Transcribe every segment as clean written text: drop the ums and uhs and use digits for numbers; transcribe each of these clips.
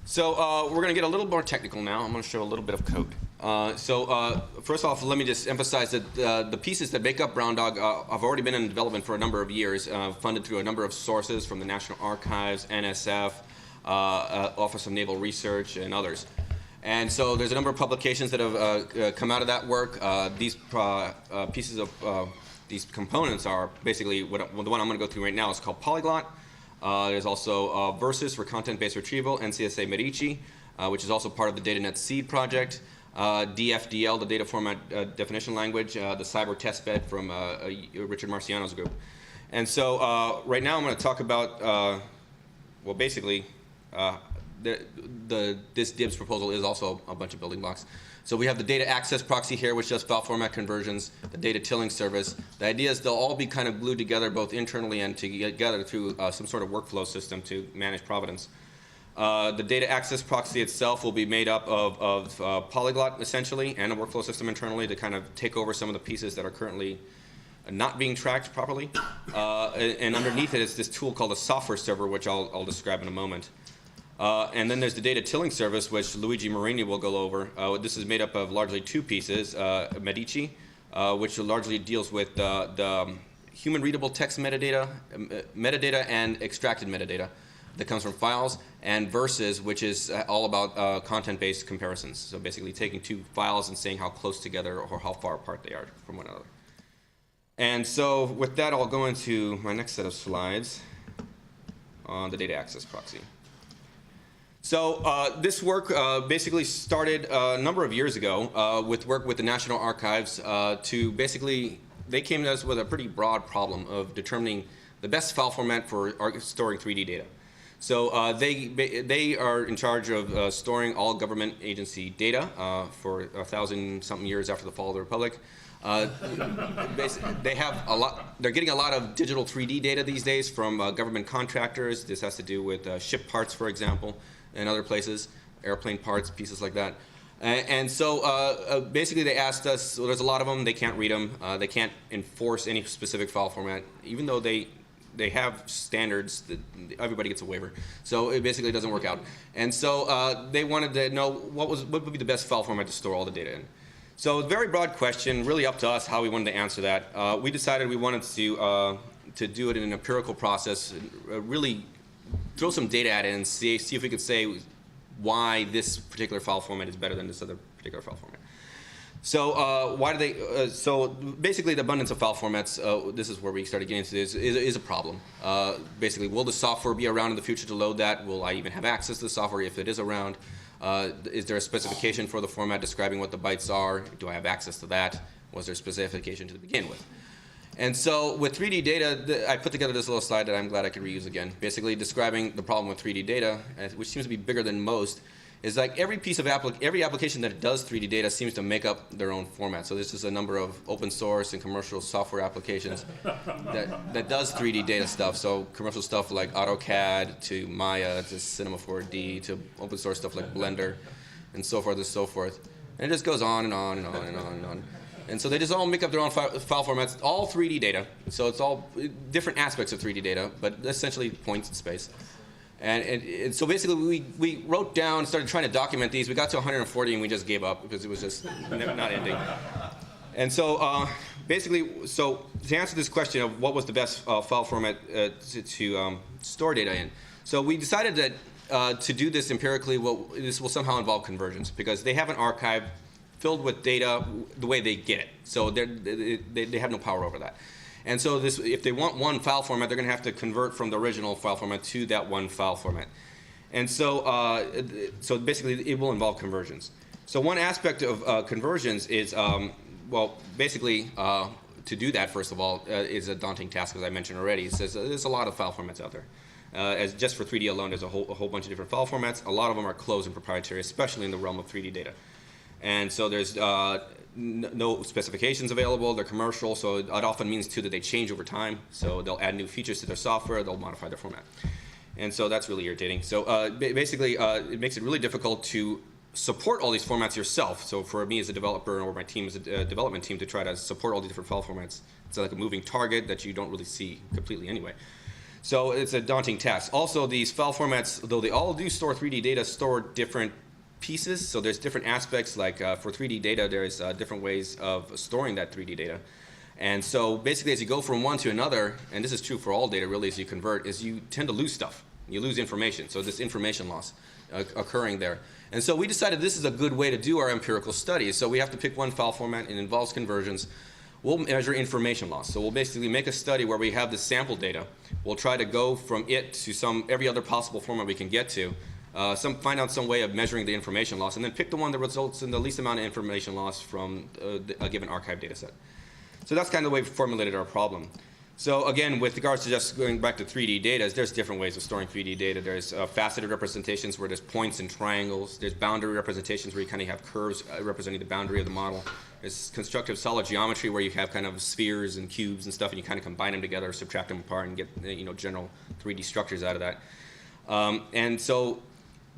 So we're going to get a little more technical now. I'm going to show a little bit of code. First off, let me just emphasize that the pieces that make up Brown Dog have already been in development for a number of years, funded through a number of sources from the National Archives, NSF, Office of Naval Research, and others. And so there's a number of publications that have come out of that work. These pieces of these components are basically the one I'm going to go through right now is called Polyglot. There's also Versus for content-based retrieval, NCSA Medici, which is also part of the DataNet Seed project, DFDL, the data format definition language, the cyber testbed from Richard Marciano's group. And so right now I'm going to talk about, well, basically, this DIBS proposal is also a bunch of building blocks. So we have the data access proxy here, which does file format conversions, the data tilling service. The idea is they'll all be kind of glued together both internally and together through some sort of workflow system to manage provenance. The data access proxy itself will be made up of Polyglot, essentially, and a workflow system internally to kind of take over some of the pieces that are currently not being tracked properly. And underneath it is this tool called a software server, which I'll describe in a moment. And then there's the data tilling service, which Luigi Marini will go over. This is made up of largely two pieces, Medici, which largely deals with the human-readable text metadata, and extracted metadata that comes from files, and Versus, which is all about content-based comparisons. So basically taking two files and saying how close together or how far apart they are from one another. And so with that, I'll go into my next set of slides on the data access proxy. So this work basically started a number of years ago with work with the National Archives to basically, they came to us with a pretty broad problem of determining the best file format for storing 3D data. So they are in charge of storing all government agency data for 1,000-something years after the fall of the Republic. They have a lot. They're getting a lot of digital 3D data these days from government contractors. This has to do with ship parts, for example, and other places, airplane parts, pieces like that. And so basically they asked us, well, there's a lot of them, they can't read them, they can't enforce any specific file format, even though they have standards that everybody gets a waiver. So it basically doesn't work out. And so they wanted to know what would be the best file format to store all the data in. So a very broad question, really up to us how we wanted to answer that. We decided we wanted to do it in an empirical process, really throw some data at it and see if we could say why this particular file format is better than this other particular file format. So why do they? So basically, the abundance of file formats. This is where we started getting into this. Is a problem. Basically, will the software be around in the future to load that? Will I even have access to the software if it is around? Is there a specification for the format describing what the bytes are? Do I have access to that? Was there a specification to begin with? And so with 3D data, I put together this little slide that I'm glad I could reuse again, basically describing the problem with 3D data, which seems to be bigger than most, is like every piece of every application that does 3D data seems to make up their own format. So this is a number of open source and commercial software applications that does 3D data stuff. So commercial stuff like AutoCAD to Maya to Cinema 4D to open source stuff like Blender and so forth and so forth. And it just goes on and on and on and on and on. And so they just all make up their own file formats, all 3D data. So it's all different aspects of 3D data, but essentially points in space. And so basically we wrote down, started trying to document these. We got to 140 and we just gave up because it was just not ending. And so basically, so to answer this question of what was the best file format to store data in, so we decided that to do this empirically, this will somehow involve conversions because they have an archive filled with data the way they get it. So they have no power over that. And so if they want one file format, they're going to have to convert from the original file format to that one file format. And so, so basically, it will involve conversions. So one aspect of conversions is, well, basically, to do that, first of all, is a daunting task, as I mentioned already. It says there's a lot of file formats out there. As just for 3D alone, there's a whole bunch of different file formats. A lot of them are closed and proprietary, especially in the realm of 3D data. And so there's no specifications available. They're commercial, so it often means, too, that they change over time. So they'll add new features to their software. They'll modify their format. And so that's really irritating. So basically, it makes it really difficult to support all these formats yourself. So for me as a developer or my team as a development team to try to support all these different file formats, it's like a moving target that you don't really see completely anyway. So it's a daunting task. Also, these file formats, though they all do store 3D data, store different pieces. So there's different aspects, like for 3D data, there's different ways of storing that 3D data. And so basically, as you go from one to another, and this is true for all data really as you convert, is you tend to lose stuff. You lose information. So this information loss occurring there. And so we decided this is a good way to do our empirical studies. So we have to pick one file format. It involves conversions. We'll measure information loss. So we'll basically make a study where we have the sample data. We'll try to go from it to every other possible format we can get to. Find out some way of measuring the information loss, and then pick the one that results in the least amount of information loss from a given archive data set. So that's kind of the way we formulated our problem. So again, with regards to just going back to 3D data, there's different ways of storing 3D data. There's faceted representations where there's points and triangles. There's boundary representations where you kind of have curves representing the boundary of the model. There's constructive solid geometry where you have kind of spheres and cubes and stuff, and you kind of combine them together, subtract them apart, and get general 3D structures out of that. And so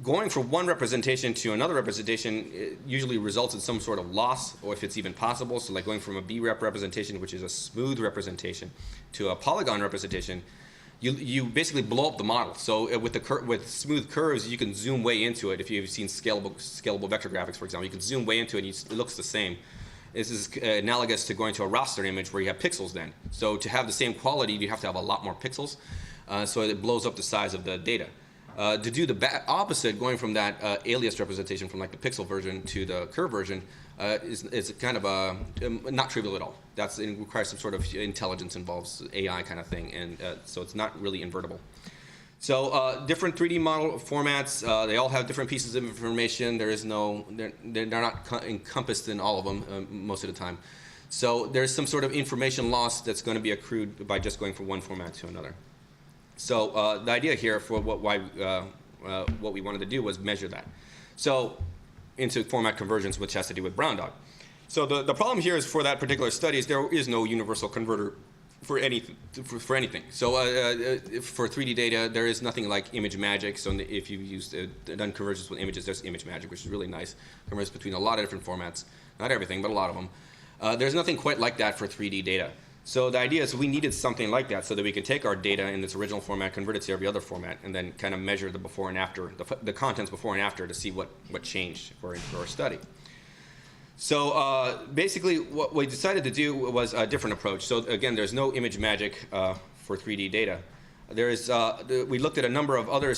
going from one representation to another representation usually results in some sort of loss, or if it's even possible. So like going from a B-rep representation, which is a smooth representation, to a polygon representation, you basically blow up the model. So with smooth curves, you can zoom way into it. If you've seen scalable vector graphics, for example, you can zoom way into it, and it looks the same. This is analogous to going to a raster image where you have pixels then. So to have the same quality, you have to have a lot more pixels, so it blows up the size of the data. To do the opposite, going from that alias representation from like the pixel version to the curve version, is kind of not trivial at all. It requires some sort of intelligence, involves AI kind of thing, and so it's not really invertible. So different 3D model formats, they all have different pieces of information. They're not encompassed in all of them most of the time. So there's some sort of information loss that's going to be accrued by just going from one format to another. So the idea here for what we wanted to do was measure that. So into format conversions, which has to do with brown dog. So the problem here is for that particular study is there is no universal converter for anything. So for 3D data, there is nothing like image magic. So if you've done conversions with images, there's image magic, which is really nice. Converts between a lot of different formats. Not everything, but a lot of them. There's nothing quite like that for 3D data. So the idea is we needed something like that so that we could take our data in its original format, convert it to every other format, and then kind of measure the before and after, the contents before and after to see what changed for our study. So basically what we decided to do was a different approach. So again, there's no image magic for 3D data. We looked at a number of other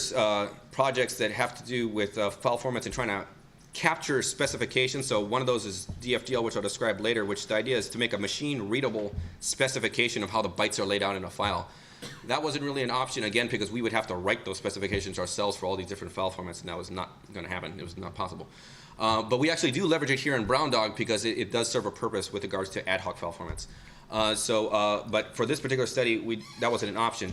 projects that have to do with file formats and trying to capture specifications. So one of those is DFDL, which I'll describe later, which the idea is to make a machine-readable specification of how the bytes are laid out in a file. That wasn't really an option, again, because we would have to write those specifications ourselves for all these different file formats, and that was not going to happen. It was not possible. But we actually do leverage it here in Brown Dog because it does serve a purpose with regards to ad hoc file formats. But for this particular study, that wasn't an option.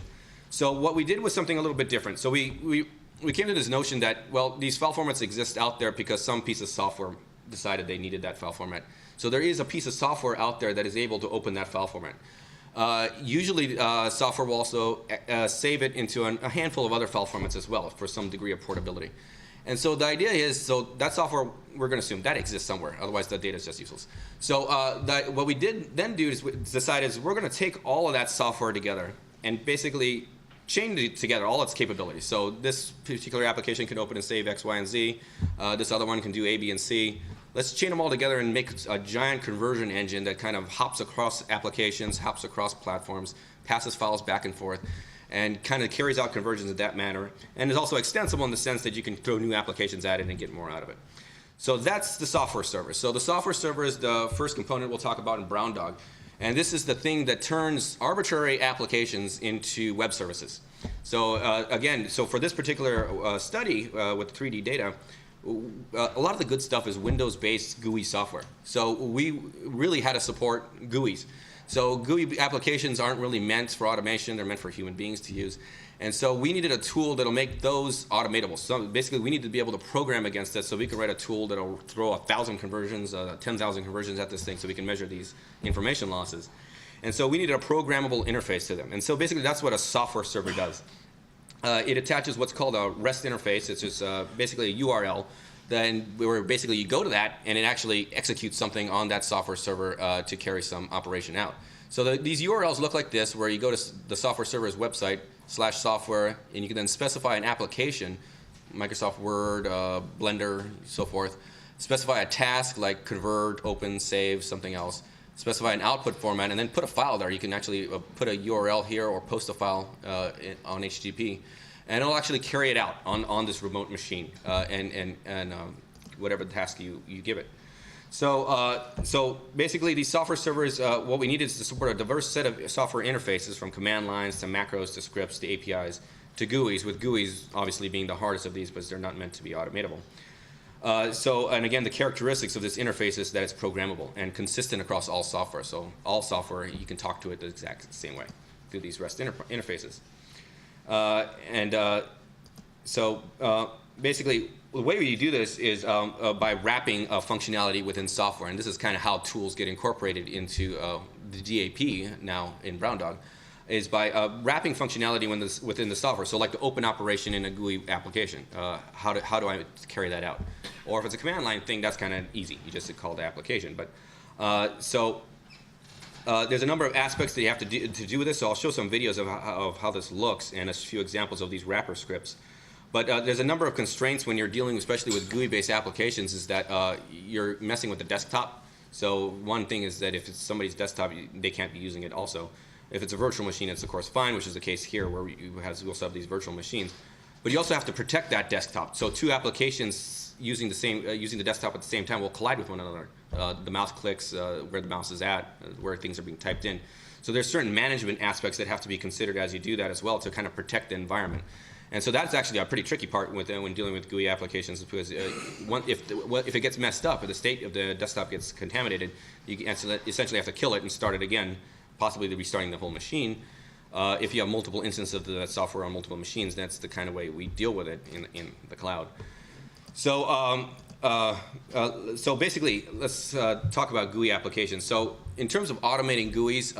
So what we did was something a little bit different. So we came to this notion that, well, these file formats exist out there because some piece of software decided they needed that file format. So there is a piece of software out there that is able to open that file format. Usually, software will also save it into a handful of other file formats as well for some degree of portability. And so the idea is, so that software, we're going to assume that exists somewhere. Otherwise, the data is just useless. So what we did then do is decide is we're going to take all of that software together and basically chain it together, all its capabilities. So this particular application can open and save X, Y, and Z. This other one can do A, B, and C. Let's chain them all together and make a giant conversion engine that kind of hops across applications, hops across platforms, passes files back and forth, and kind of carries out conversions in that manner, and is also extensible in the sense that you can throw new applications at it and get more out of it. So that's the software server. So the software server is the first component we'll talk about in Brown Dog. And this is the thing that turns arbitrary applications into web services. So again, so for this particular study with 3D data, a lot of the good stuff is Windows-based GUI software. So we really had to support GUIs. So GUI applications aren't really meant for automation. They're meant for human beings to use. And so we needed a tool that'll make those automatable. So basically, we need to be able to program against it so we can write a tool that'll throw 1,000 conversions, 10,000 conversions at this thing so we can measure these information losses. And so we needed a programmable interface to them. And so basically, that's what a software server does. It attaches what's called a REST interface. It's just basically a URL. Then where basically you go to that, and it actually executes something on that software server to carry some operation out. So these URLs look like this, where you go to the software server's website, /software, and you can then specify an application, Microsoft Word, Blender, so forth. Specify a task like convert, open, save, something else. Specify an output format, and then put a file there. You can actually put a URL here or post a file on HTTP, and it'll actually carry it out on this remote machine and whatever task you give it. So basically, these software servers, what we need is to support a diverse set of software interfaces, from command lines to macros to scripts to APIs to GUIs, with GUIs obviously being the hardest of these because they're not meant to be automatable. And again, the characteristics of this interface is that it's programmable and consistent across all software. So all software, you can talk to it the exact same way through these REST interfaces. Basically, the way you do this is by wrapping functionality within software. And this is kind of how tools get incorporated into the DAP now in Brown Dog, is by wrapping functionality within the software. So like the open operation in a GUI application, how do I carry that out? Or if it's a command line thing, that's kind of easy. You just call the application. But there's a number of aspects that you have to do with this. So I'll show some videos of how this looks and a few examples of these wrapper scripts. But there's a number of constraints when you're dealing, especially with GUI-based applications, is that you're messing with the desktop. So one thing is that if it's somebody's desktop, they can't be using it also. If it's a virtual machine, it's of course fine, which is the case here where we also have these virtual machines. But you also have to protect that desktop. So two applications using the desktop at the same time will collide with one another. The mouse clicks where the mouse is at, where things are being typed in. So there's certain management aspects that have to be considered as you do that as well to kind of protect the environment. And so that's actually a pretty tricky part when dealing with GUI applications, because if it gets messed up, if the state of the desktop gets contaminated, you essentially have to kill it and start it again, possibly restarting the whole machine. If you have multiple instances of the software on multiple machines, that's the kind of way we deal with it in the cloud. So basically, let's talk about GUI applications. So in terms of automating GUIs,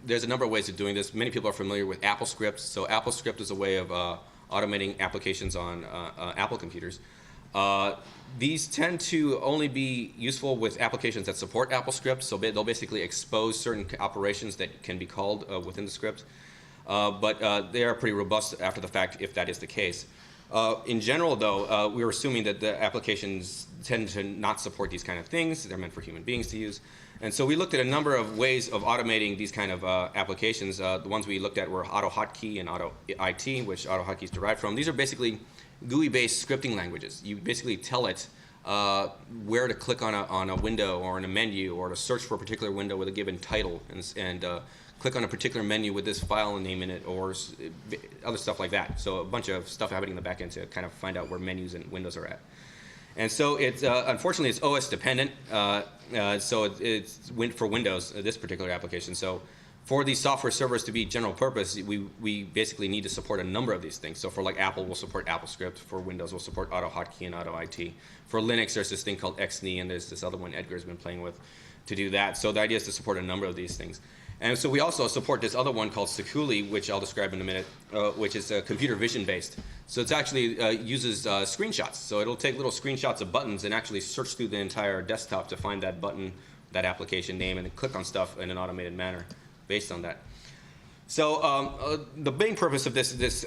there's a number of ways of doing this. Many people are familiar with AppleScript. So AppleScript is a way of automating applications on Apple computers. These tend to only be useful with applications that support AppleScript, so they'll basically expose certain operations that can be called within the script. But they are pretty robust after the fact if that is the case. In general, though, we're assuming that the applications tend to not support these kind of things. They're meant for human beings to use. And so we looked at a number of ways of automating these kind of applications. The ones we looked at were AutoHotkey and AutoIT, which AutoHotkey is derived from. These are basically GUI-based scripting languages. You basically tell it where to click on a window or in a menu, or to search for a particular window with a given title, and click on a particular menu with this file name in it, or other stuff like that. So a bunch of stuff happening in the back end to kind of find out where menus and windows are at. And so it's unfortunately it's OS dependent. So it's for Windows, this particular application. So for these software servers to be general purpose, we basically need to support a number of these things. So for like Apple, we'll support AppleScript. For Windows, we'll support AutoHotkey and AutoIT. For Linux, there's this thing called XNI, and there's this other one Edgar's been playing with to do that. So the idea is to support a number of these things. And so we also support this other one called Seculi, which I'll describe in a minute, which is computer vision based. So it's actually uses screenshots. So it'll take little screenshots of buttons and actually search through the entire desktop to find that button, that application name, and then click on stuff in an automated manner based on that. So the main purpose of this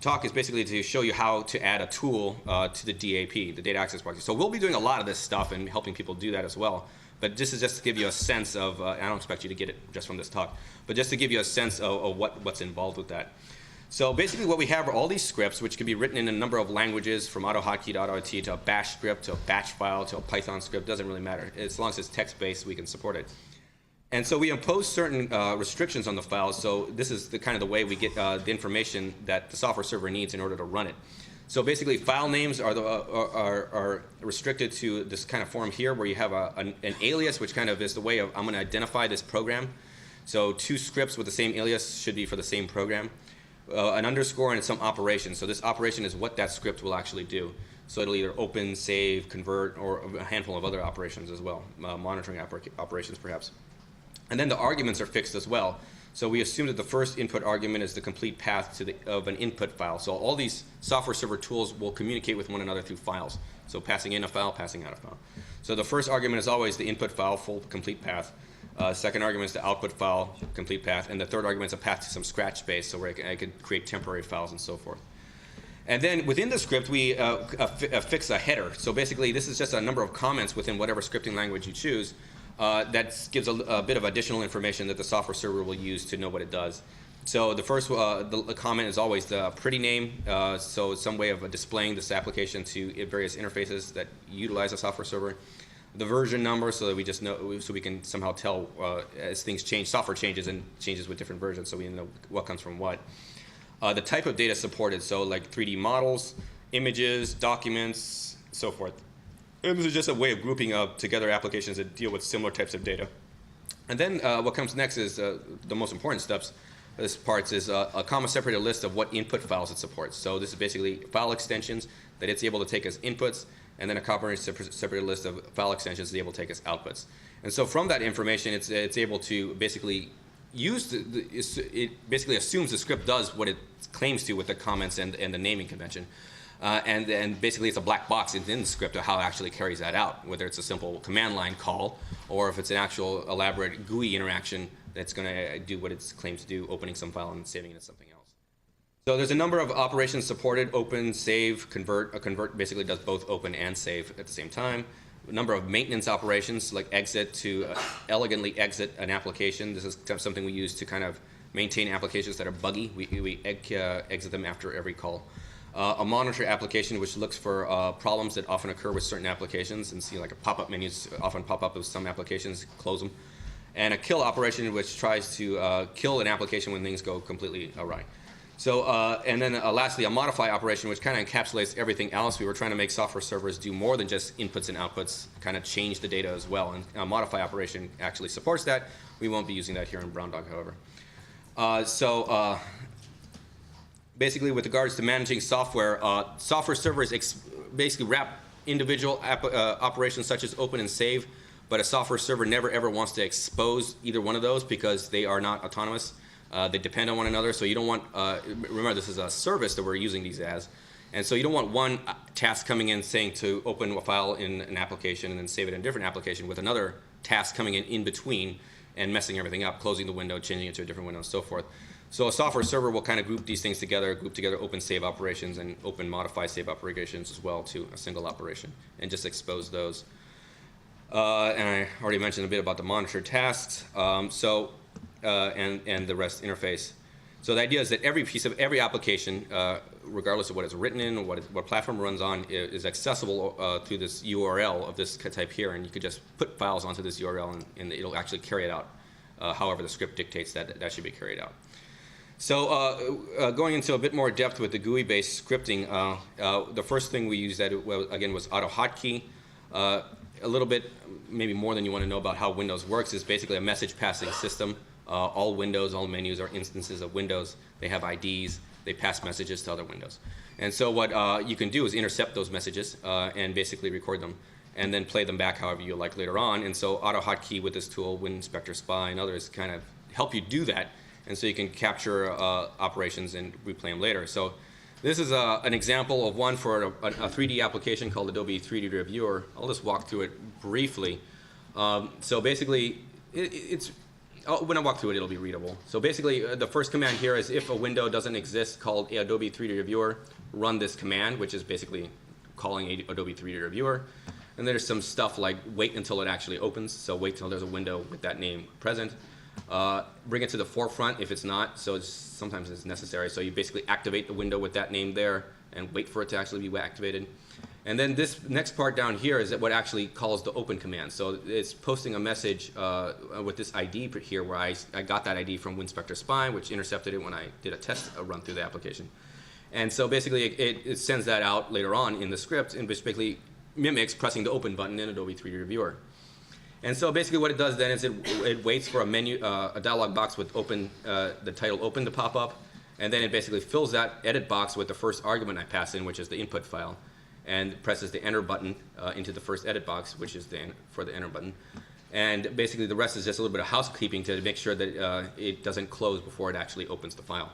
talk is basically to show you how to add a tool to the DAP, the data access proxy. So we'll be doing a lot of this stuff and helping people do that as well. But this is just to give you a sense of, I don't expect you to get it just from this talk, but just to give you a sense of what's involved with that. So basically what we have are all these scripts, which can be written in a number of languages, from AutoHotkey to AutoIT to a bash script to a batch file to a Python script, doesn't really matter. As long as it's text-based, we can support it. And so we impose certain restrictions on the files. So this is the kind of the way we get the information that the software server needs in order to run it. So basically, file names are restricted to this kind of form here, where you have an alias, which kind of is the way of I'm going to identify this program. So two scripts with the same alias should be for the same program. An underscore and some operation. So this operation is what that script will actually do. So it'll either open, save, convert, or a handful of other operations as well, monitoring operations perhaps. And then the arguments are fixed as well. So we assume that the first input argument is the complete path of an input file. So all these software server tools will communicate with one another through files. So passing in a file, passing out a file. So the first argument is always the input file, full complete path. Second argument is the output file, complete path. And the third argument is a path to some scratch space, so where I could create temporary files and so forth. And then within the script, we affix a header. So basically, this is just a number of comments within whatever scripting language you choose that gives a bit of additional information that the software server will use to know what it does. So the first the comment is always the pretty name. So some way of displaying this application to various interfaces that utilize a software server. The version number, so that we just know, so we can somehow tell as things change, software changes and changes with different versions, so we know what comes from what. The type of data supported, so like 3D models, images, documents, so forth. And this is just a way of grouping together applications that deal with similar types of data. And then what comes next is the most important steps. This part is a comma separated list of what input files it supports. So this is basically file extensions that it's able to take as inputs, and then a comma separated list of file extensions it's able to take as outputs. And so from that information, it's able to basically use it basically assumes the script does what it claims to with the comments and the naming convention. And basically it's a black box in the script of how it actually carries that out, whether it's a simple command line call or if it's an actual elaborate GUI interaction that's going to do what it claims to do, opening some file and saving it as something else. So there's a number of operations supported: open, save, convert. A convert basically does both open and save at the same time. A number of maintenance operations like exit to elegantly exit an application. This is something we use to kind of maintain applications that are buggy. We exit them after every call. A monitor application which looks for problems that often occur with certain applications and see like a pop-up menus often pop up with some applications, close them. And a kill operation which tries to kill an application when things go completely awry. So, and then lastly, a modify operation which kind of encapsulates everything else. We were trying to make software servers do more than just inputs and outputs, kind of change the data as well. And a modify operation actually supports that. We won't be using that here in Brown Dog, however. Basically, with regards to managing software, software servers basically wrap individual operations such as open and save, but a software server never ever wants to expose either one of those because they are not autonomous. They depend on one another, so you don't want, remember this is a service that we're using these as, and so you don't want one task coming in saying to open a file in an application and then save it in a different application with another task coming in between and messing everything up, closing the window, changing it to a different window, and so forth. So a software server will kind of group these things together, group together open save operations and open modify save operations as well to a single operation, and just expose those. And I already mentioned a bit about the monitor tasks, and the REST interface. So the idea is that every piece of every application, regardless of what it's written in or what platform it runs on, is accessible through this URL of this type here, and you could just put files onto this URL and it'll actually carry it out however the script dictates that should be carried out. So going into a bit more depth with the GUI-based scripting, the first thing we used again was AutoHotkey. A little bit, maybe more than you want to know about how Windows works, is basically a message passing system. All windows, all menus are instances of Windows. They have IDs. They pass messages to other windows. And so what you can do is intercept those messages and basically record them and then play them back however you like later on. And so AutoHotkey with this tool, WinInspector Spy and others kind of help you do that. And so you can capture operations and replay them later. So this is an example of one for a 3D application called Adobe 3D Reviewer. I'll just walk through it briefly. So basically, when I walk through it, it'll be readable. So basically, the first command here is if a window doesn't exist called Adobe 3D Reviewer, run this command, which is basically calling Adobe 3D Reviewer. And there's some stuff like wait until it actually opens. So wait till there's a window with that name present. Bring it to the forefront if it's not. So sometimes it's necessary. So you basically activate the window with that name there and wait for it to actually be activated. And then this next part down here is what actually calls the open command. So it's posting a message with this ID here where I got that ID from WinInspector Spy, which intercepted it when I did a test run through the application. And so basically it sends that out later on in the script and basically mimics pressing the open button in Adobe 3D Reviewer. And so basically what it does then is it waits for a menu, a dialog box with open, the title open to pop up, and then it basically fills that edit box with the first argument I pass in, which is the input file, and presses the enter button into the first edit box, which is for the enter button. And basically the rest is just a little bit of housekeeping to make sure that it doesn't close before it actually opens the file.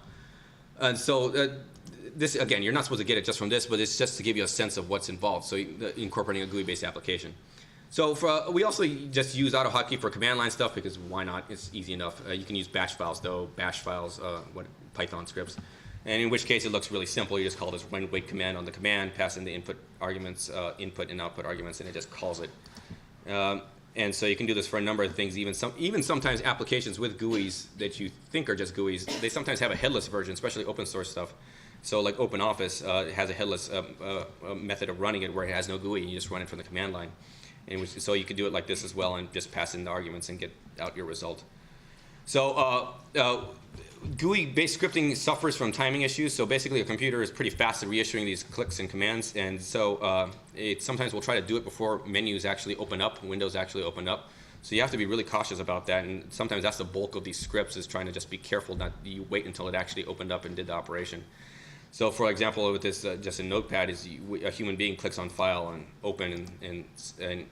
And so this, again, you're not supposed to get it just from this, but it's just to give you a sense of what's involved, so incorporating a GUI-based application. So we also just use AutoHotkey for command line stuff because why not? It's easy enough. You can use bash files though, bash files, Python scripts. And in which case it looks really simple. You just call this run wait command on the command, pass in the input arguments, input and output arguments, and it just calls it. And so you can do this for a number of things. Even sometimes applications with GUIs that you think are just GUIs, they sometimes have a headless version, especially open source stuff. So like OpenOffice has a headless method of running it where it has no GUI. You just run it from the command line. And so you could do it like this as well and just pass in the arguments and get out your result. So GUI-based scripting suffers from timing issues. So basically a computer is pretty fast at reissuing these clicks and commands. And so it sometimes will try to do it before menus actually open up, windows actually open up. So you have to be really cautious about that. And sometimes that's the bulk of these scripts, is trying to just be careful not you wait until it actually opened up and did the operation. So for example, with this just a notepad, is a human being clicks on file and open and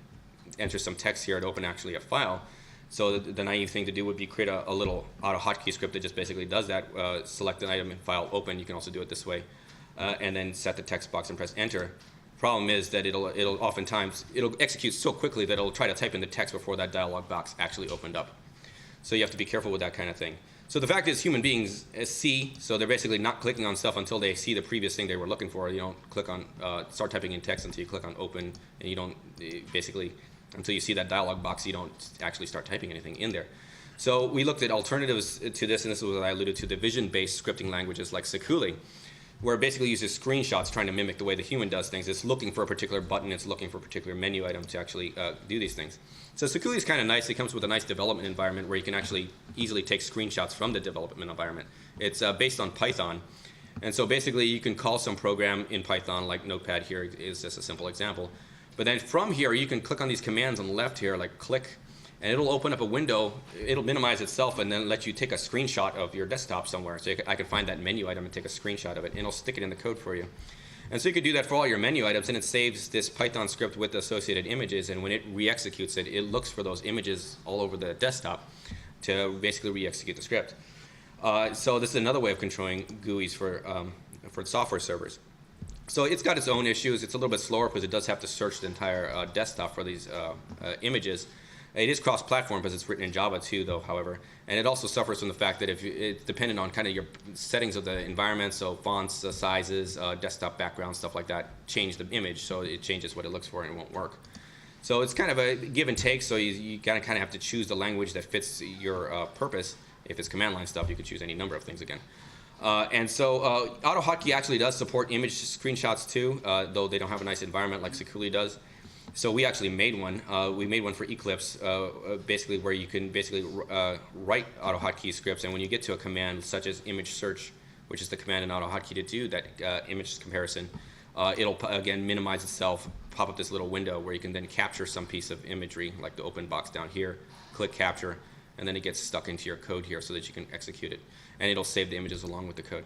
enters some text here to open actually a file. So the naive thing to do would be create a little AutoHotkey script that just basically does that. Select an item and file open. You can also do it this way, and then set the text box and press enter. Problem is that it'll oftentimes execute so quickly that it'll try to type in the text before that dialog box actually opened up. So you have to be careful with that kind of thing. So the fact is, human beings see, so they're basically not clicking on stuff until they see the previous thing they were looking for. You don't click on start typing in text until you click on open, and you don't basically until you see that dialog box, you don't actually start typing anything in there. So we looked at alternatives to this, and this is what I alluded to, the vision-based scripting languages like Sakuli, where it basically uses screenshots trying to mimic the way the human does things. It's looking for a particular button, it's looking for a particular menu item to actually do these things. So Sakuli is kind of nice. It comes with a nice development environment where you can actually easily take screenshots from the development environment. It's based on Python. And so basically you can call some program in Python, like Notepad here is just a simple example. But then from here, you can click on these commands on the left here, like click, and it'll open up a window. It'll minimize itself and then let you take a screenshot of your desktop somewhere. So I can find that menu item and take a screenshot of it, and it'll stick it in the code for you. And so you could do that for all your menu items, and it saves this Python script with the associated images, and when it re-executes it, it looks for those images all over the desktop to basically re-execute the script. So this is another way of controlling GUIs for software servers. So it's got its own issues. It's a little bit slower because it does have to search the entire desktop for these images. It is cross-platform because it's written in Java too, though, however. And it also suffers from the fact that if it's dependent on kind of your settings of the environment, so fonts, sizes, desktop background, stuff like that, change the image, so it changes what it looks for and it won't work. So it's kind of a give and take, so you kind of have to choose the language that fits your purpose. If it's command line stuff, you could choose any number of things again. And so AutoHotkey actually does support image screenshots too, though they don't have a nice environment like Sakuli does. So we actually made one. We made one for Eclipse, basically where you can basically write AutoHotkey scripts, and when you get to a command such as image search, which is the command in AutoHotkey to do that image comparison, it'll again minimize itself, pop up this little window where you can then capture some piece of imagery, like the open box down here, click capture, and then it gets stuck into your code here so that you can execute it. And it'll save the images along with the code.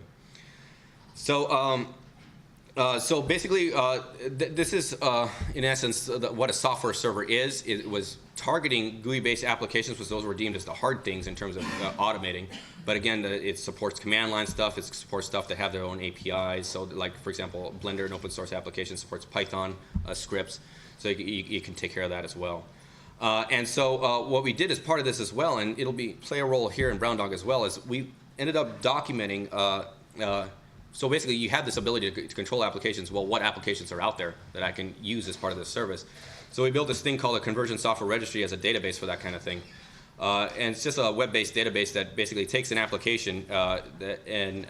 So, so basically, this is, in essence, what a software server is. It was targeting GUI-based applications, because those were deemed as the hard things in terms of automating. But again, it supports command line stuff. It supports stuff that have their own APIs. So, like, for example, Blender, an open source application, supports Python scripts. So you can take care of that as well. And so what we did as part of this as well, and it'll play a role here in Brown Dog as well, is we ended up documenting, so basically you have this ability to control applications. Well, what applications are out there that I can use as part of this service? So we built this thing called a conversion software registry as a database for that kind of thing. And it's just a web-based database that basically takes an application and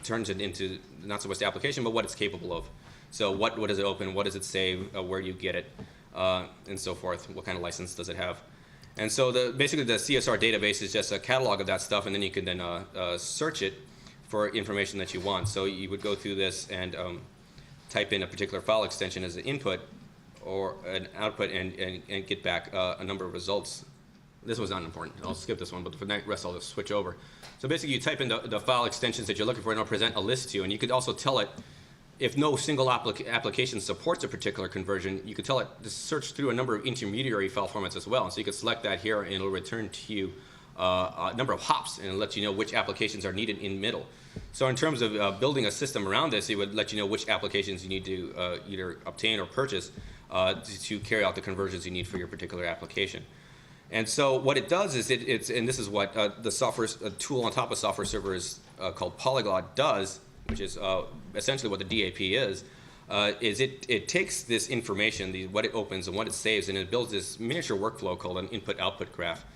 turns it into not so much the application, but what it's capable of. So what does it open, what does it save, where do you get it, and so forth, what kind of license does it have. And so basically the CSR database is just a catalog of that stuff, and then you can then search it for information that you want. So you would go through this and type in a particular file extension as an input or an output and get back a number of results. This was not important. I'll skip this one, but for the rest I'll just switch over. So basically you type in the file extensions that you're looking for, and it'll present a list to you. And you could also tell it, if no single application supports a particular conversion, you could tell it to search through a number of intermediary file formats as well. And so you could select that here, and it'll return to you a number of hops, and it'll let you know which applications are needed in middle. So in terms of building a system around this, it would let you know which applications you need to either obtain or purchase to carry out the conversions you need for your particular application. And so what it does is and this is what the software tool on top of software server is called Polyglot does, which is essentially what the DAP is it takes this information, what it opens and what it saves, and it builds this miniature workflow called an input-output graph.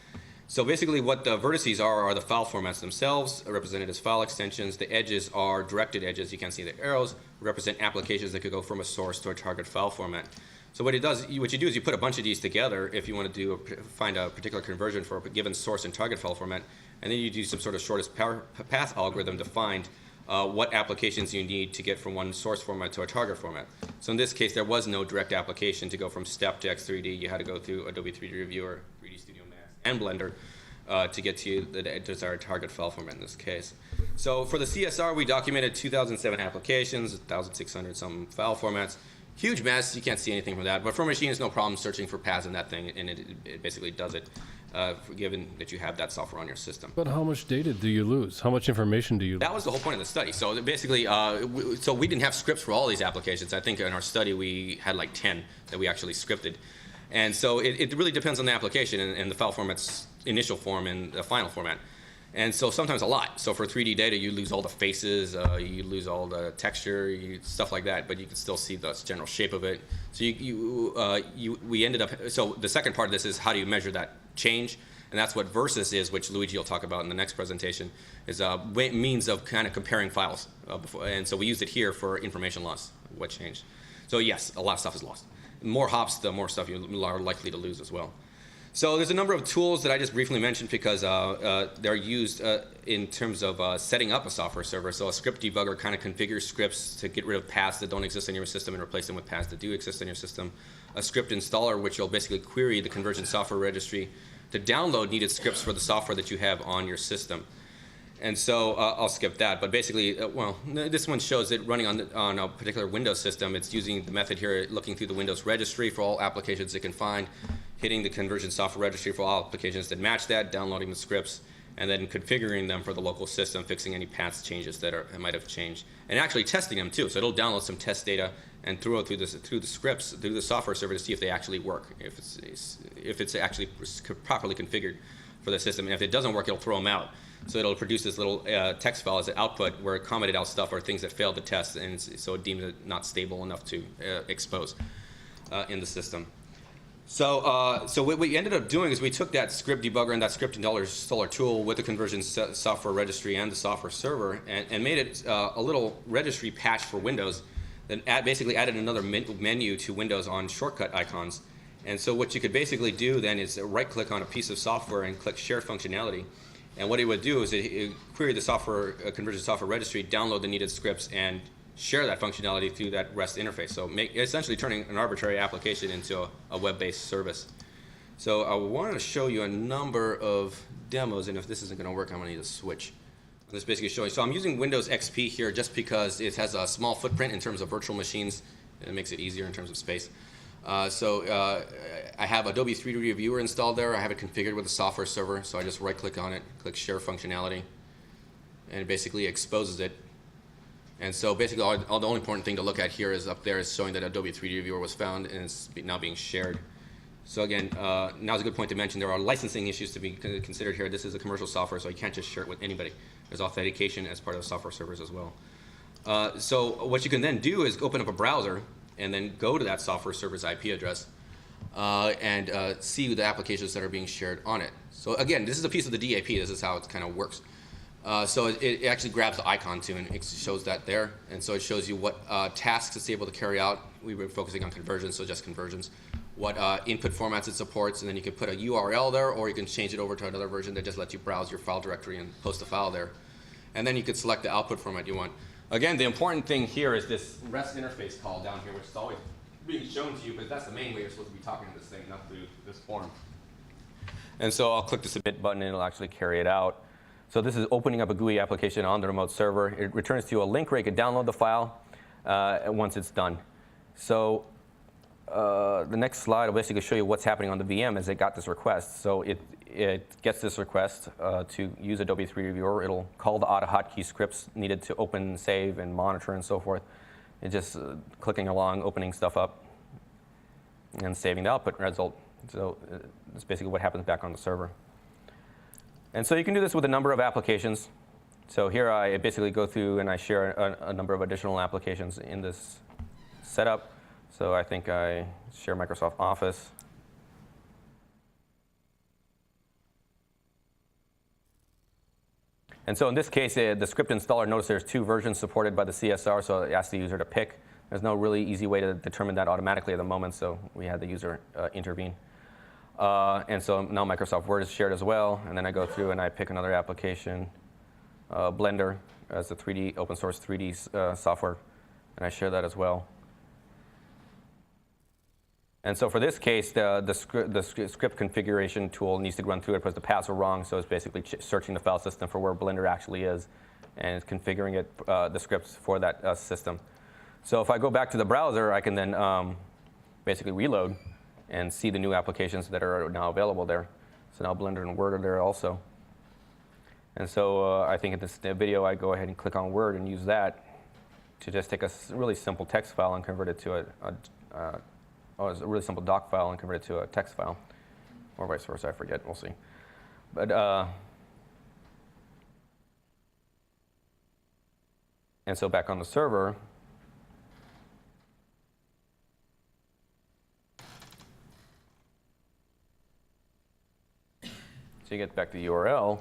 So basically what the vertices are the file formats themselves, represented as file extensions. The edges are directed edges. You can't see the arrows, represent applications that could go from a source to a target file format. So what you do is you put a bunch of these together if you want to find a particular conversion for a given source and target file format, and then you do some sort of shortest path algorithm to find what applications you need to get from one source format to a target format. So in this case, there was no direct application to go from Step to X3D. You had to go through Adobe 3D Reviewer, 3D Studio Max, and Blender to get to the desired target file format in this case. So for the CSR, we documented 2007 applications, 1,600 some file formats. Huge mess, you can't see anything from that. But for a machine, it's no problem searching for paths in that thing, and it basically does it, given that you have that software on your system. But how much data do you lose? How much information do you lose? That was the whole point of the study. So basically, so we didn't have scripts for all these applications. I think in our study we had like 10 that we actually scripted. And so it really depends on the application and the file format's initial form and the final format. And so sometimes a lot. So for 3D data, you lose all the faces, you lose all the texture, stuff like that, but you can still see the general shape of it. So we ended up, so the second part of this is how do you measure that change? And that's what Versus is, which Luigi will talk about in the next presentation, is a means of kind of comparing files. And so we used it here for information loss, what changed. So yes, a lot of stuff is lost. The more hops, the more stuff you are likely to lose as well. So there's a number of tools that I just briefly mentioned because they're used in terms of setting up a software server. So a script debugger kind of configures scripts to get rid of paths that don't exist in your system and replace them with paths that do exist in your system. A script installer, which will basically query the conversion software registry to download needed scripts for the software that you have on your system. And so I'll skip that, but basically, well, this one shows it running on a particular Windows system. It's using the method here, looking through the Windows registry for all applications it can find, hitting the conversion software registry for all applications that match that, downloading the scripts, and then configuring them for the local system, fixing any paths changes that might have changed, and actually testing them too. So it'll download some test data and throw it through the scripts, through the software server to see if they actually work, if it's actually properly configured for the system. And if it doesn't work, it'll throw them out. So it'll produce this little text file as an output where it commented out stuff or things that failed the test, and so it deemed it not stable enough to expose in the system. So what we ended up doing is we took that script debugger and that script installer tool with the conversion software registry and the software server and made it a little registry patch for Windows that basically added another menu to Windows on shortcut icons. And so what you could basically do then is right-click on a piece of software and click Share Functionality. And what it would do is it query the software conversion software registry, download the needed scripts, and share that functionality through that REST interface. So essentially turning an arbitrary application into a web-based service. So I want to show you a number of demos, and if this isn't going to work, I'm going to need a switch. This basically showing. So I'm using Windows XP here just because it has a small footprint in terms of virtual machines, and it makes it easier in terms of space. I have Adobe 3D Reviewer installed there. I have it configured with a software server, so I just right-click on it, click Share Functionality, and it basically exposes it. And so basically, the only important thing to look at here is up there is showing that Adobe 3D Reviewer was found, and it's now being shared. So again, now's a good point to mention there are licensing issues to be considered here. This is a commercial software, so you can't just share it with anybody. There's authentication as part of the software servers as well. So what you can then do is open up a browser and then go to that software server's IP address and see the applications that are being shared on it. So again, this is a piece of the DAP. This is how it kind of works. So it actually grabs the icon too, and it shows that there. And so it shows you what tasks it's able to carry out. We were focusing on conversions, so just conversions. What input formats it supports, and then you can put a URL there, or you can change it over to another version that just lets you browse your file directory and post a file there. And then you could select the output format you want. Again, the important thing here is this REST interface call down here, which is always being shown to you, but that's the main way you're supposed to be talking to this thing, not through this form. And so I'll click the submit button, and it'll actually carry it out. So this is opening up a GUI application on the remote server. It returns to you a link where you can download the file once it's done. So the next slide will basically show you what's happening on the VM as it got this request. So it gets this request to use Adobe 3D Reviewer. It'll call the auto hotkey scripts needed to open, save, and monitor, and so forth. It's just clicking along, opening stuff up. and saving the output result. So that's basically what happens back on the server. And so you can do this with a number of applications. So here I basically go through and I share a number of additional applications in this setup. So I think I share Microsoft Office. And so in this case, the script installer, notice there's 2 versions supported by the CSR, so it asks the user to pick. There's no really easy way to determine that automatically at the moment, so we had the user intervene. And so now Microsoft Word is shared as well, and then I go through and I pick another application, Blender as the 3D, open source 3D software, and I share that as well. And so for this case, the script configuration tool needs to run through it because the paths are wrong, so it's basically searching the file system for where Blender actually is, and it's configuring it, the scripts for that system. So if I go back to the browser, I can then basically reload and see the new applications that are now available there. So now Blender and Word are there also. And so I think in this video, I go ahead and click on Word and use that to just take a really simple text file and convert it to it's a really simple doc file and convert it to a text file, or vice versa, I forget, we'll see. But, and so back on the server, so you get back to the URL,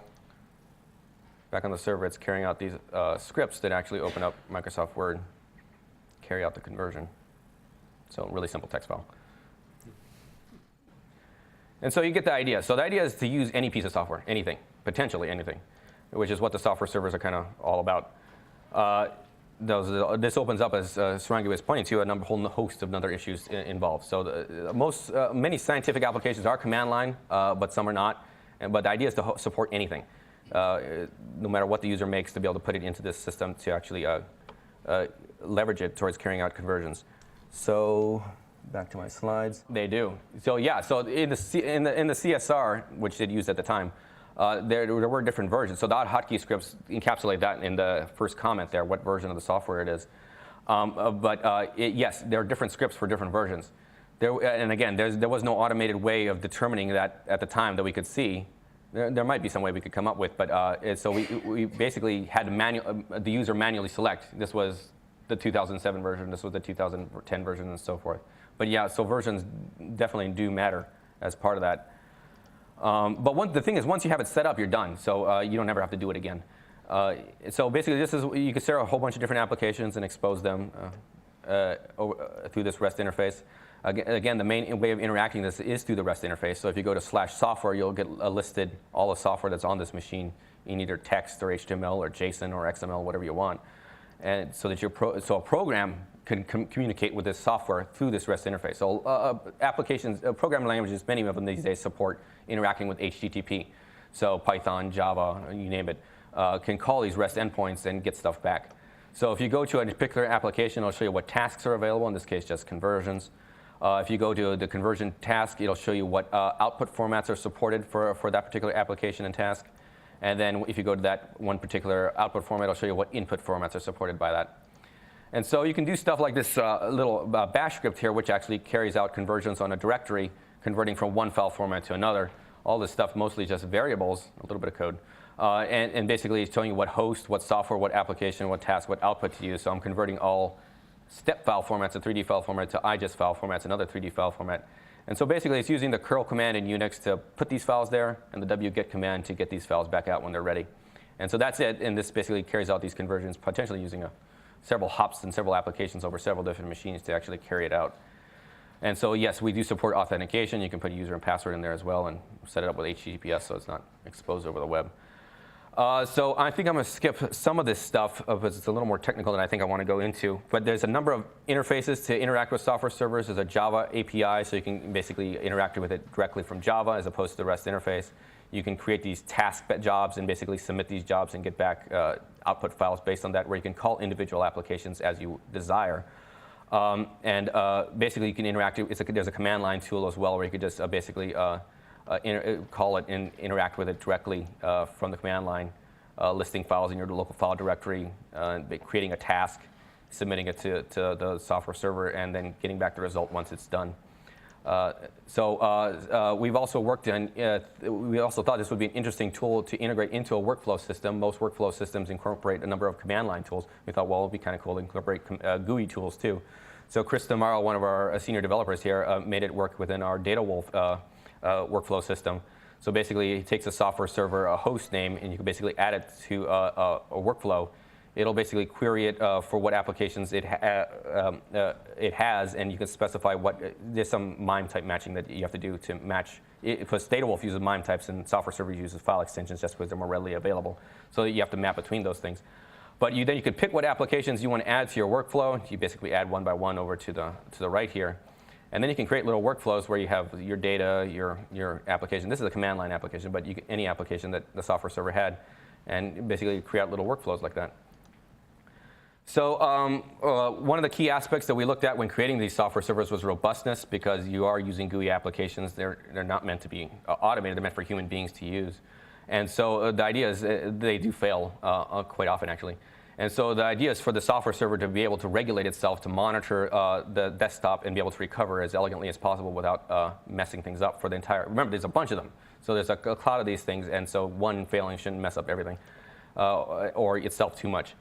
back on the server, it's carrying out these scripts that actually open up Microsoft Word, carry out the conversion. So really simple text file. And so you get the idea. So the idea is to use any piece of software, anything, potentially anything, which is what the software servers are kind of all about. This opens up, as Sarangi was pointing to, a whole host of other issues involved. So many scientific applications are command line, but some are not. But the idea is to support anything, no matter what the user makes, to be able to put it into this system to actually leverage it towards carrying out conversions. So back to my slides. They do. So yeah. So in the CSR, which they'd used at the time, there were different versions. So the hotkey scripts encapsulate that in the first comment there, what version of the software it is. Yes, there are different scripts for different versions. And again, there was no automated way of determining that at the time that we could see. There might be some way we could come up with, but so we basically had the user manually select. This was the 2007 version, this was the 2010 version, and so forth. But yeah, so versions definitely do matter as part of that. But the thing is, once you have it set up, you're done. So you don't ever have to do it again. So basically, you can share a whole bunch of different applications and expose them through this REST interface. Again, the main way of interacting this is through the REST interface. So if you go to /software, you'll get listed all the software that's on this machine in either text or HTML or JSON or XML, whatever you want. And so that a program can communicate with this software through this REST interface. So applications, programming languages, many of them these days support interacting with HTTP. So Python, Java, you name it, can call these REST endpoints and get stuff back. So if you go to a particular application, it'll show you what tasks are available, in this case just conversions. If you go to the conversion task, it'll show you what output formats are supported for that particular application and task. And then if you go to that one particular output format, it'll show you what input formats are supported by that. And so you can do stuff like this little bash script here, which actually carries out conversions on a directory, converting from one file format to another. All this stuff mostly just variables, a little bit of code. And basically it's showing you what host, what software, what application, what task, what output to use. So I'm converting all step file formats, a 3D file format, to IGES file formats, another 3D file format. And so basically it's using the curl command in Unix to put these files there, and the wget command to get these files back out when they're ready. And so that's it, and this basically carries out these conversions, potentially using several hops and several applications over several different machines to actually carry it out. And so yes, we do support authentication. You can put a user and password in there as well and set it up with HTTPS so it's not exposed over the web. So I think I'm going to skip some of this stuff because it's a little more technical than I think I want to go into. But there's a number of interfaces to interact with software servers. There's a Java API, so you can basically interact with it directly from Java as opposed to the REST interface. You can create these task jobs and basically submit these jobs and get back output files based on that, where you can call individual applications as you desire. Basically, you can interact. There's a command line tool as well, where you could just basically call it and interact with it directly from the command line, listing files in your local file directory, creating a task, submitting it to the software server, and then getting back the result once it's done. We've also worked on, we also thought this would be an interesting tool to integrate into a workflow system. Most workflow systems incorporate a number of command line tools. We thought, well, it would be kind of cool to incorporate GUI tools too. So Chris Damaro, one of our senior developers here, made it work within our DataWolf workflow system. So basically, it takes a software server, a host name, and you can basically add it to a workflow. It'll basically query it for what applications it has, and you can specify what, there's some MIME type matching that you have to do to match, because DataWolf uses MIME types and software server uses file extensions just because they're more readily available. So you have to map between those things. But then you could pick what applications you want to add to your workflow. You basically add one by one over to the right here. And then you can create little workflows where you have your data, your application. This is a command line application, but any application that the software server had, and basically create little workflows like that. So one of the key aspects that we looked at when creating these software servers was robustness, because you are using GUI applications. They're not meant to be automated. They're meant for human beings to use. And so the idea is they do fail quite often, actually. And so the idea is for the software server to be able to regulate itself, to monitor the desktop and be able to recover as elegantly as possible without messing things up for the entire. Remember, there's a bunch of them. So there's a cloud of these things, and so one failing shouldn't mess up everything or itself too much.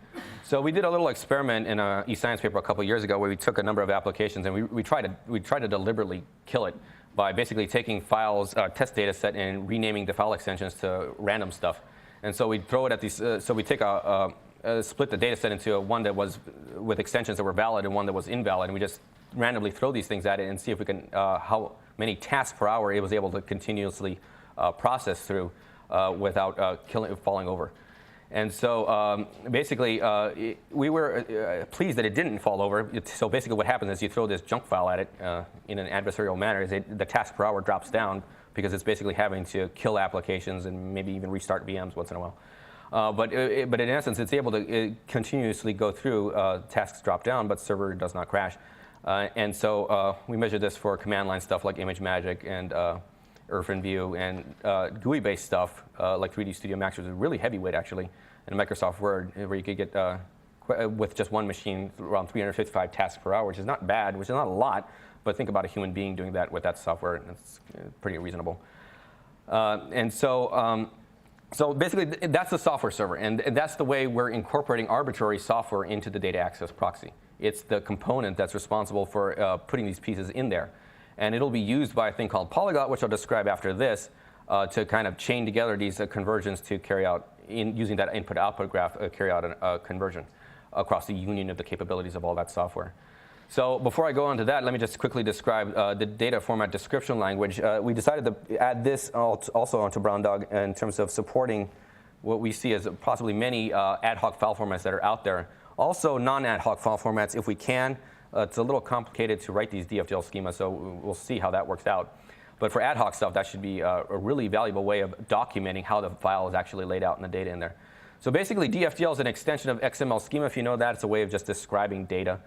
So we did a little experiment in an eScience paper a couple of years ago where we took a number of applications and we tried to deliberately kill it by basically taking files, test data set, and renaming the file extensions to random stuff. And so we'd throw it at these, so we take split the data set into one that was with extensions that were valid and one that was invalid, and we just randomly throw these things at it and see if we can, how many tasks per hour it was able to continuously process through without falling over. And so basically, we were pleased that it didn't fall over. So basically what happens is you throw this junk file at it in an adversarial manner, is the task per hour drops down because it's basically having to kill applications and maybe even restart VMs once in a while. But in essence, it's able to continuously go through, tasks drop down, but server does not crash. And so we measure this for command line stuff like ImageMagick and IrfanView, and GUI-based stuff like 3D Studio Max, which is really heavyweight actually, and Microsoft Word, where you could get, with just one machine, around 355 tasks per hour, which is not bad, which is not a lot, but think about a human being doing that with that software, and it's pretty reasonable. So basically, that's the software server, and that's the way we're incorporating arbitrary software into the data access proxy. It's the component that's responsible for putting these pieces in there. And it'll be used by a thing called Polyglot, which I'll describe after this, to kind of chain together these conversions to carry out, using that input-output graph, carry out a conversion across the union of the capabilities of all that software. So before I go on to that, let me just quickly describe the data format description language. We decided to add this also onto Brown Dog in terms of supporting what we see as possibly many ad hoc file formats that are out there. Also non-ad hoc file formats if we can. It's a little complicated to write these DFDL schemas, so we'll see how that works out. But for ad hoc stuff, that should be a really valuable way of documenting how the file is actually laid out and the data in there. So basically, DFDL is an extension of XML schema. If you know that, it's a way of just describing data.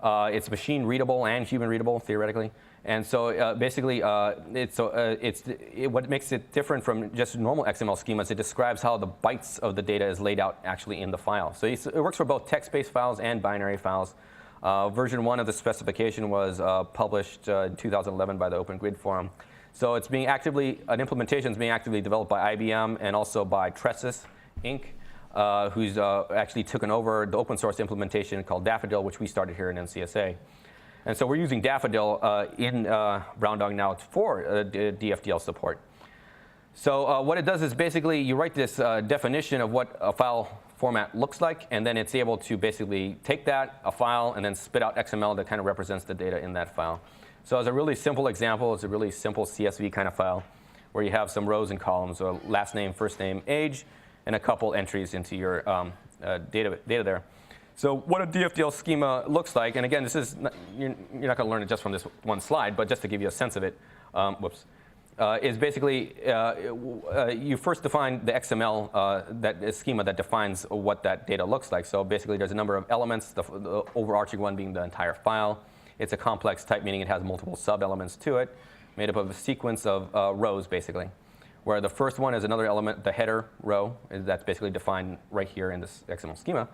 It's machine readable and human readable, theoretically. And so basically, what makes it different from just normal XML schemas, it describes how the bytes of the data is laid out actually in the file. So it works for both text-based files and binary files. Version 1 of the specification was published in 2011 by the Open Grid Forum. So it's being an implementation is being actively developed by IBM and also by Tresys Inc., who's actually taken over the open source implementation called Daffodil, which we started here in NCSA. And so we're using Daffodil in Brown Dog now for DFDL support. So what it does is basically you write this definition of what a file format looks like, and then it's able to basically take that, a file, and then spit out XML that kind of represents the data in that file. So as a really simple example, it's a really simple CSV kind of file where you have some rows and columns, so last name, first name, age, and a couple entries into your data there. So what a DFDL schema looks like, and again, this is you're not going to learn it just from this one slide, but just to give you a sense of it, is basically you first define the XML schema that defines what that data looks like. So basically, there's a number of elements, the overarching one being the entire file. It's a complex type, meaning it has multiple sub-elements to it, made up of a sequence of rows, basically, where the first one is another element, the header row, that's basically defined right here in this XML schema.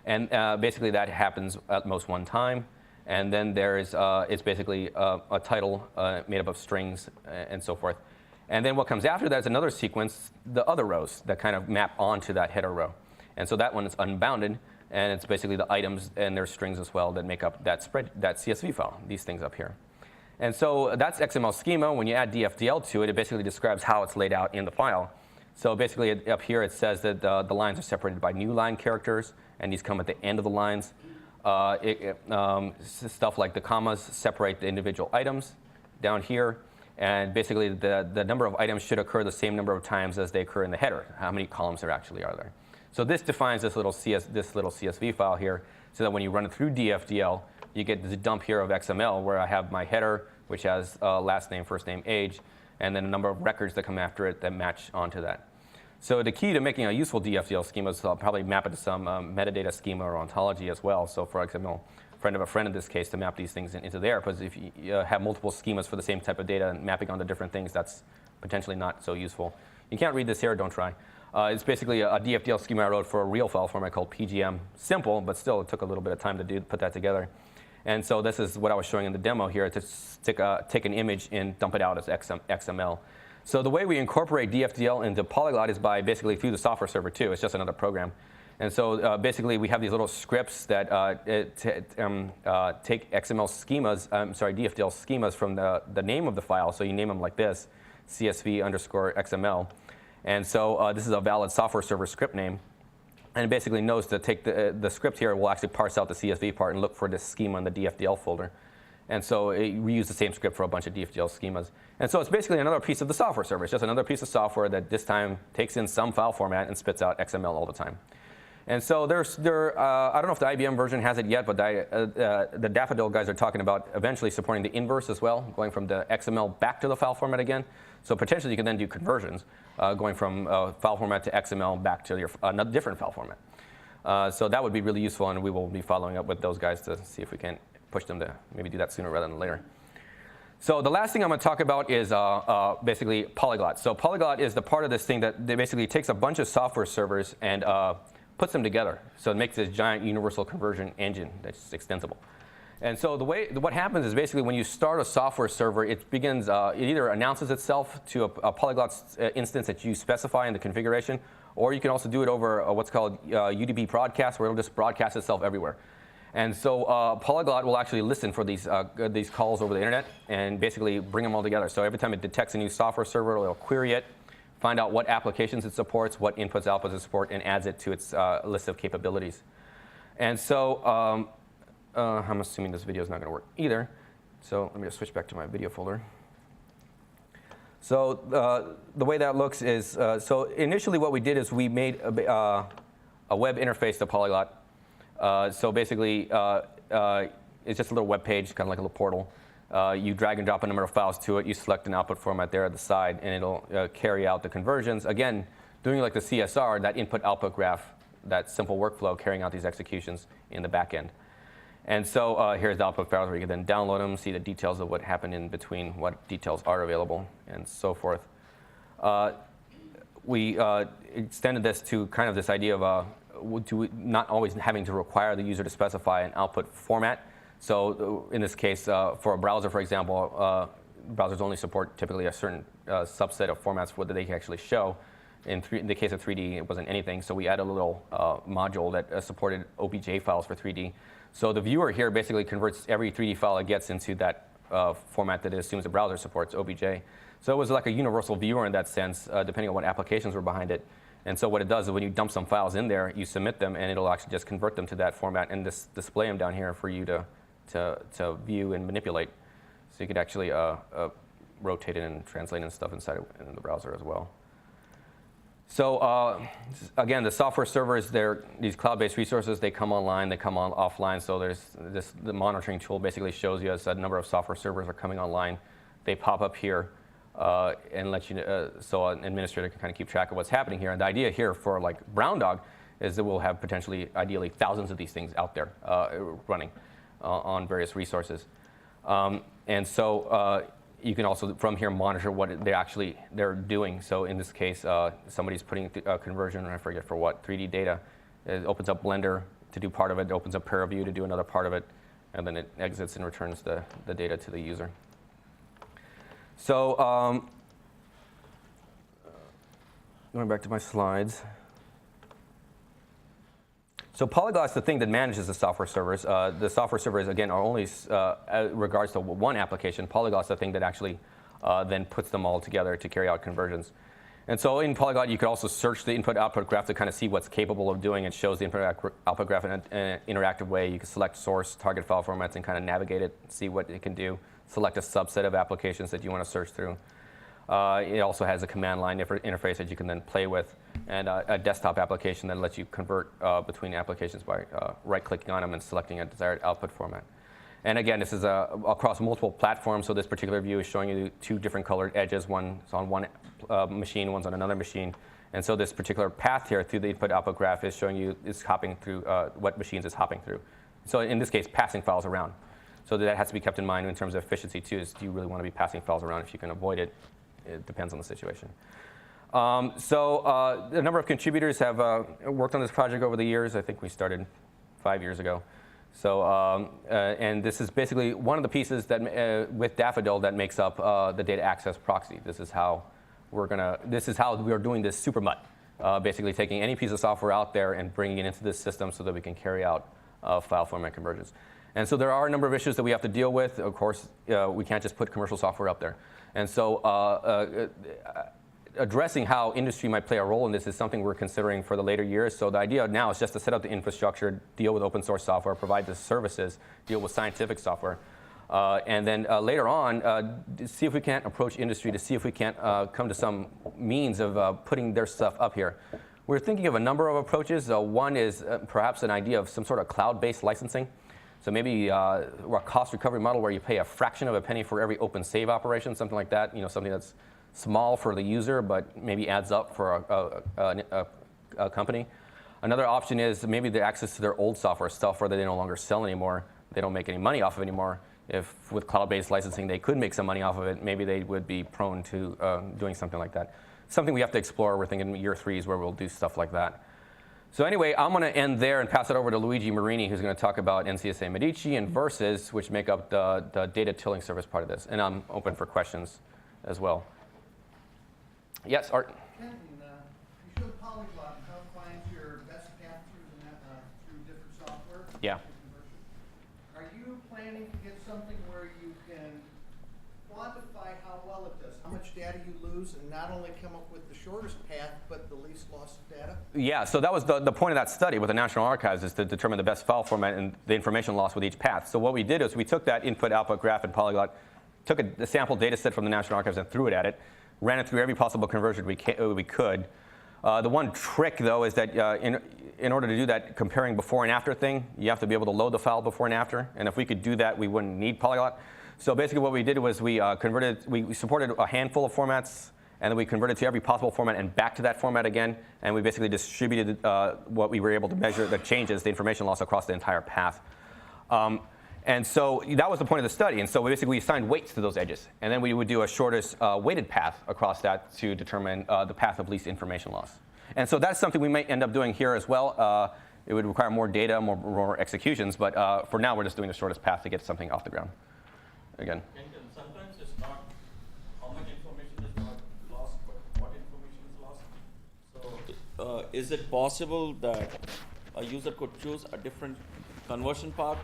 And basically, that happens at most one time. And then there's, it's basically a title made up of strings and so forth. And then what comes after that is another sequence, the other rows that kind of map onto that header row. And so that one is unbounded, and it's basically the items and their strings as well that make up that CSV file, these things up here. And so that's XML schema. When you add DFDL to it, it basically describes how it's laid out in the file. So basically up here it says that the lines are separated by new line characters, and these come at the end of the lines. Stuff like the commas separate the individual items down here. And basically the number of items should occur the same number of times as they occur in the header. How many columns there actually are there. So this defines this little CSV file here, so that when you run it through DFDL, you get this dump here of XML where I have my header, which has last name, first name, age, and then a number of records that come after it that match onto that. So the key to making a useful DFDL schema is I'll probably map it to some metadata schema or ontology as well. So for XML, friend of a friend in this case, to map these things into there, because if you have multiple schemas for the same type of data and mapping onto different things, that's potentially not so useful. You can't read this here, don't try. It's basically a DFDL schema I wrote for a real file format called PGM. Simple, but still it took a little bit of time to put that together. And so this is what I was showing in the demo here, to take an image and dump it out as XML. So the way we incorporate DFDL into Polyglot is by basically through the software server too. It's just another program. And so basically we have these little scripts that take XML schemas, DFDL schemas from the name of the file. So you name them like this, CSV_XML. And so this is a valid software server script name. And it basically knows to take the script here will actually parse out the CSV part and look for this schema in the DFDL folder. And so we use the same script for a bunch of DFDL schemas. And so it's basically another piece of the software server. It's just another piece of software that this time takes in some file format and spits out XML all the time. And so I don't know if the IBM version has it yet, but the Daffodil guys are talking about eventually supporting the inverse as well, going from the XML back to the file format again. So potentially you can then do conversions, going from file format to XML back to a different file format. So that would be really useful, and we will be following up with those guys to see if we can push them to maybe do that sooner rather than later. So the last thing I'm going to talk about is basically Polyglot. So Polyglot is the part of this thing that basically takes a bunch of software servers and puts them together. So it makes this giant universal conversion engine that's extensible. And so what happens is basically when you start a software server, it begins, it either announces itself to a Polyglot instance that you specify in the configuration, or you can also do it over what's called UDP broadcast, where it'll just broadcast itself everywhere. And so Polyglot will actually listen for these calls over the internet and basically bring them all together. So every time it detects a new software server, it'll query it, find out what applications it supports, what inputs, outputs it supports, and adds it to its list of capabilities. And so I'm assuming this video is not going to work either. So let me just switch back to my video folder. So the way that looks is, so initially what we did is we made a web interface to Polyglot. So basically, it's just a little web page, kind of like a little portal. You drag and drop a number of files to it. You select an output format there at the side, and it'll carry out the conversions. Again, doing like the CSR, that input-output graph, that simple workflow carrying out these executions in the back end. And so here's the output files where you can then download them, see the details of what happened in between, what details are available, and so forth. We extended this to kind of this idea of not always having to require the user to specify an output format. So in this case, for a browser, for example, browsers only support typically a certain subset of formats that they can actually show. In the case of 3D, it wasn't anything, so we added a little module that supported OBJ files for 3D. So the viewer here basically converts every 3D file it gets into that format that it assumes the browser supports, OBJ. So it was like a universal viewer in that sense, depending on what applications were behind it. And so what it does is when you dump some files in there, you submit them, and it'll actually just convert them to that format and display them down here for you to view and manipulate. So you could actually rotate it and translate and stuff inside in the browser as well. So again, the software servers, these cloud-based resources, they come online, they come on offline. So the monitoring tool basically shows you as a number of software servers are coming online. They pop up here and let you so an administrator can kind of keep track of what's happening here. And the idea here for like Brown Dog is that we'll have potentially, ideally, thousands of these things out there running on various resources. And so you can also, from here, monitor what they're doing. So in this case, somebody's putting a conversion, I forget for what, 3D data. It opens up Blender to do part of it. It opens up ParaView to do another part of it. and then it exits and returns the data to the user. So going back to my slides. So Polyglot's the thing that manages the software servers. The software servers, again, are only regards to one application. Polyglot's the thing that actually then puts them all together to carry out conversions. And so in Polyglot, you could also search the input-output graph to kind of see what's capable of doing. It shows the input-output graph in an interactive way. You can select source, target file formats, and kind of navigate it, see what it can do. Select a subset of applications that you want to search through. It also has a command line interface that you can then play with, and a desktop application that lets you convert between applications by right-clicking on them and selecting a desired output format. And again, this is across multiple platforms, so this particular view is showing you two different colored edges. One's on one machine, one's on another machine. And so this particular path here through the input-output graph is showing you it's hopping through what machines it's hopping through. So in this case, passing files around. So that has to be kept in mind in terms of efficiency too, is do you really want to be passing files around? If you can avoid it, it depends on the situation. So a number of contributors have worked on this project over the years. I think we started 5 years ago. So, and this is basically one of the pieces that with Daffodil that makes up the data access proxy. This is how we're doing this super mutt, basically taking any piece of software out there and bringing it into this system so that we can carry out file format conversions. And so there are a number of issues that we have to deal with. Of course, we can't just put commercial software up there. And so addressing how industry might play a role in this is something we're considering for the later years. So the idea now is just to set up the infrastructure, deal with open source software, provide the services, deal with scientific software. And then later on, see if we can't approach industry to see if we can't come to some means of putting their stuff up here. We're thinking of a number of approaches. One is perhaps an idea of some sort of cloud-based licensing. So maybe a cost recovery model where you pay a fraction of a penny for every open save operation, something like that. You know, something that's small for the user, but maybe adds up for a company. Another option is maybe the access to their old software that they no longer sell anymore. They don't make any money off of anymore. If with cloud-based licensing they could make some money off of it, maybe they would be prone to doing something like that. Something we have to explore. We're thinking year 3 is where we'll do stuff like that. So anyway, I'm going to end there and pass it over to Luigi Marini, who's going to talk about NCSA Medici and Versus, which make up the data tilling service part of this. And I'm open for questions as well. Yes, Art? Kenton, you showed Polyglot and how it finds your best path through different software. Yeah. Are you planning to get something where you can quantify how well it does, how much data you lose, and not only come up with the shortest path, but the least loss of data? Yeah, so that was the point of that study with the National Archives, is to determine the best file format and the information loss with each path. So what we did is we took that input-output graph in Polyglot, took a sample data set from the National Archives and threw it at it, ran it through every possible conversion we could. The one trick, though, is that in order to do that comparing before and after thing, you have to be able to load the file before and after. And if we could do that, we wouldn't need Polyglot. So basically what we did was we supported a handful of formats, and then we converted to every possible format and back to that format again. And we basically distributed what we were able to measure, the changes, the information loss across the entire path. And so that was the point of the study. And so basically we assigned weights to those edges. And then we would do a shortest weighted path across that to determine the path of least information loss. And so that's something we might end up doing here as well. It would require more data, more executions. But for now, we're just doing the shortest path to get something off the ground. Again. And sometimes it's not how much information is not lost, but what information is lost. So is it possible that a user could choose a different conversion path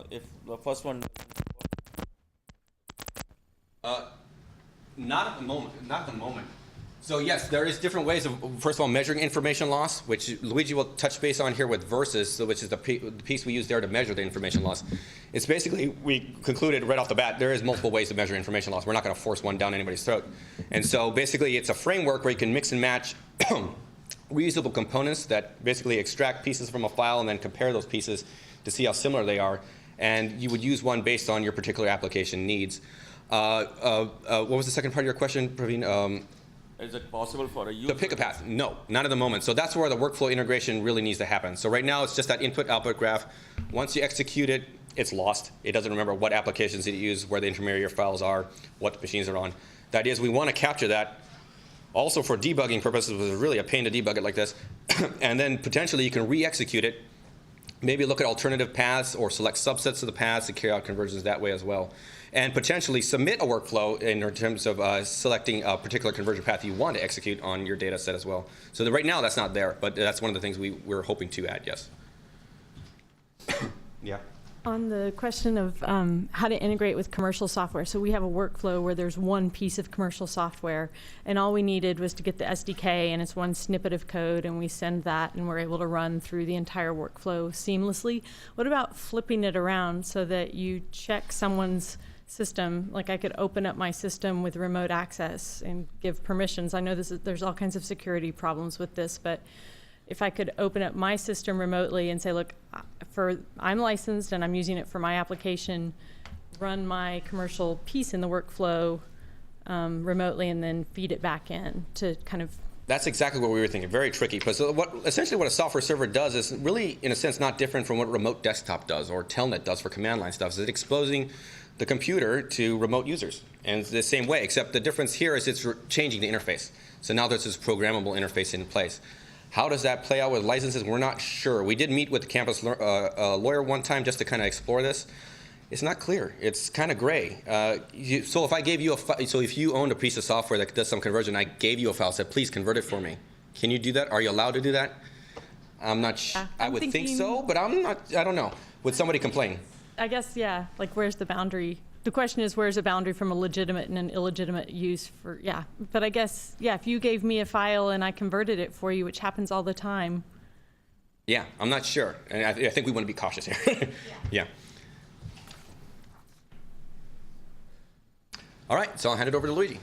if the first one? Not at the moment. Not at the moment. So yes, there is different ways of, first of all, measuring information loss, which Luigi will touch base on here with Versus, which is the piece we use there to measure the information loss. It's basically, we concluded right off the bat, there is multiple ways to measure information loss. We're not going to force one down anybody's throat. And so basically, it's a framework where you can mix and match reusable components that basically extract pieces from a file and then compare those pieces to see how similar they are. And you would use one based on your particular application needs. What was the second part of your question, Praveen? Is it possible for a user to pick a path? No, not at the moment. So that's where the workflow integration really needs to happen. So right now, it's just that input-output graph. Once you execute it, it's lost. It doesn't remember what applications it used, where the intermediary files are, what machines are on. The idea is we want to capture that. Also for debugging purposes, it was really a pain to debug it like this. And then potentially you can re-execute it maybe look at alternative paths or select subsets of the paths to carry out conversions that way as well. And potentially submit a workflow in terms of selecting a particular conversion path you want to execute on your data set as well. So that right now that's not there, but that's one of the things we're hoping to add, yes. Yeah. On the question of how to integrate with commercial software, so we have a workflow where there's one piece of commercial software, and all we needed was to get the SDK, and it's one snippet of code, and we send that, and we're able to run through the entire workflow seamlessly. What about flipping it around so that you check someone's system? Like I could open up my system with remote access and give permissions. I know there's all kinds of security problems with this, but if I could open up my system remotely and say, look, I'm licensed and I'm using it for my application, run my commercial piece in the workflow remotely, and then feed it back in to kind of. That's exactly what we were thinking. Very tricky, because essentially what a software server does is really, in a sense, not different from what remote desktop does or telnet does for command line stuff. So it's exposing the computer to remote users, and it's the same way, except the difference here is it's changing the interface. So now there's this programmable interface in place. How does that play out with licenses? We're not sure. We did meet with the campus lawyer one time just to kind of explore this. It's not clear. It's kind of gray. So if I gave you so if you owned a piece of software that does some conversion, I gave you a file, said, please convert it for me. Can you do that? Are you allowed to do that? I'm not sure. I would think so, but I'm not. I don't know. Would somebody complain? I guess, yeah. Like, where's the boundary? The question is, where's the boundary from a legitimate and an illegitimate use for, yeah. But I guess, yeah, if you gave me a file and I converted it for you, which happens all the time. Yeah, I'm not sure. And I think we want to be cautious here. Yeah. All right, so I'll hand it over to Luigi.